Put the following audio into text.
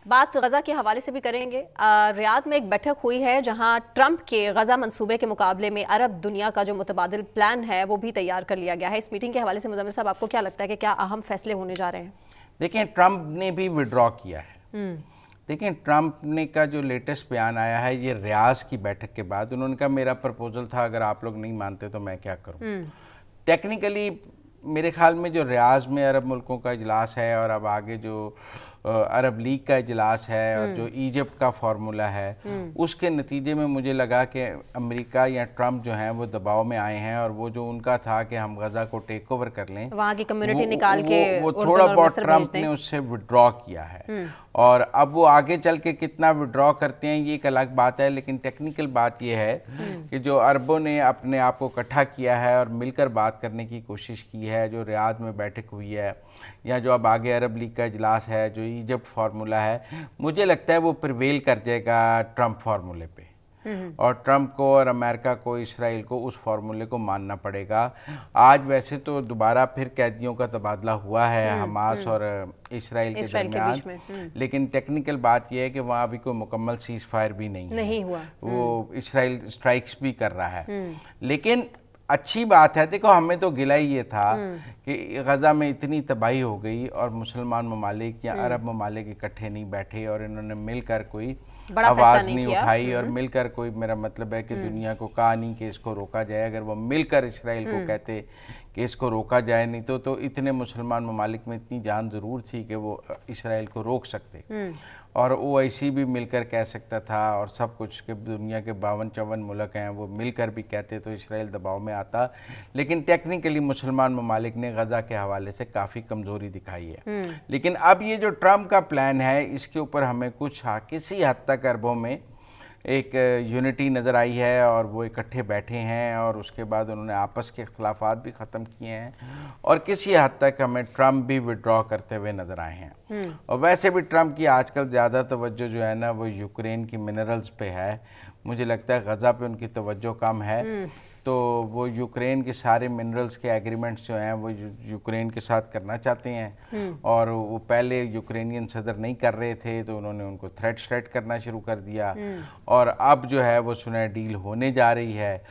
बात गजा के हवाले से भी करेंगे। रियाद में एक बैठक हुई है जहां ट्रंप के गजा मंसूबे के मुकाबले में अरब दुनिया का जो मुतबादिल प्लान है वो भी तैयार कर लिया गया है। इस मीटिंग के हवाले से मुज़म्मिल साहब, आपको क्या लगता है कि क्या अहम फैसले होने जा रहे हैं? देखिए, ट्रंप ने भी विड्रॉ किया है। देखिए, ट्रंप ने का जो लेटेस्ट बयान आया है ये रियाज की बैठक के बाद, उन्होंने कहा मेरा प्रपोजल था, अगर आप लोग नहीं मानते तो मैं क्या करूं। टेक्निकली मेरे ख्याल में जो रियाज में अरब मुल्कों का इजलास है और अब आगे जो अरब लीग का इजलास है और जो इजिप्ट का फार्मूला है, उसके नतीजे में मुझे लगा कि अमेरिका या ट्रंप जो हैं वो दबाव में आए हैं और वो जो उनका था कि हम गजा को टेक ओवर कर लें, वहाँ की कम्युनिटी निकाल के वो थोड़ा बहुत ट्रंप ने उससे विड्रॉ किया है। और अब वो आगे चल के कितना विड्रॉ करते हैं ये एक अलग बात है, लेकिन टेक्निकल बात ये है कि जो अरबों ने अपने आप को इकट्ठा किया है और मिलकर बात करने की कोशिश की है, जो रियाद में बैठक हुई है या जो अब आगे अरब लीग का इजलास है, जो इजिप्ट फार्मूला है, मुझे लगता है वो प्रिवेल कर जाएगा ट्रंप फार्मूले पे। और ट्रंप को और अमेरिका को, इसराइल को उस फार्मूले को मानना पड़ेगा। आज वैसे तो दोबारा फिर कैदियों का तबादला हुआ है हमास और इसराइल के दरमियान, लेकिन टेक्निकल बात यह है कि वहाँ अभी कोई मुकम्मल सीज फायर भी नहीं हुआ। वो इसराइल स्ट्राइक्स भी कर रहा है। लेकिन अच्छी बात है, देखो हमें तो गिला ही ये था कि गजा में इतनी तबाही हो गई और मुसलमान ममालिक या अरब ममालिक इकट्ठे नहीं बैठे और इन्होंने मिलकर कोई आवाज नहीं उठाई और मिलकर कोई, मेरा मतलब है कि दुनिया को कहा नहीं कि इसको रोका जाए। अगर वो मिलकर इसराइल को कहते कि इसको रोका जाए, नहीं तो इतने मुसलमान ममालिक में इतनी जान जरूर थी कि वो इसराइल को रोक सकते और ओआईसी भी मिलकर कह सकता था और सब कुछ के दुनिया के 52-54 मुल्क हैं वो मिलकर भी कहते तो इसराइल दबाव में आता। लेकिन टेक्निकली मुसलमान ममालिक ने गजा के हवाले से काफ़ी कमज़ोरी दिखाई है। लेकिन अब ये जो ट्रंप का प्लान है इसके ऊपर हमें कुछ किसी हद तक अरबों में एक यूनिटी नज़र आई है और वो इकट्ठे बैठे हैं और उसके बाद उन्होंने आपस के इख्तलाफात भी ख़त्म किए हैं और किसी हद तक हमें ट्रंप भी विड्रॉ करते हुए नज़र आए हैं। और वैसे भी ट्रंप की आजकल ज़्यादा तवज्जो जो है ना वो यूक्रेन की मिनरल्स पे है। मुझे लगता है गजा पे उनकी तवज्जो कम है, तो वो यूक्रेन के सारे मिनरल्स के एग्रीमेंट्स जो हैं वो यूक्रेन के साथ करना चाहते हैं और वो पहले यूक्रेनियन सदर नहीं कर रहे थे तो उन्होंने उनको थ्रेट करना शुरू कर दिया और अब जो है वो सुना डील होने जा रही है।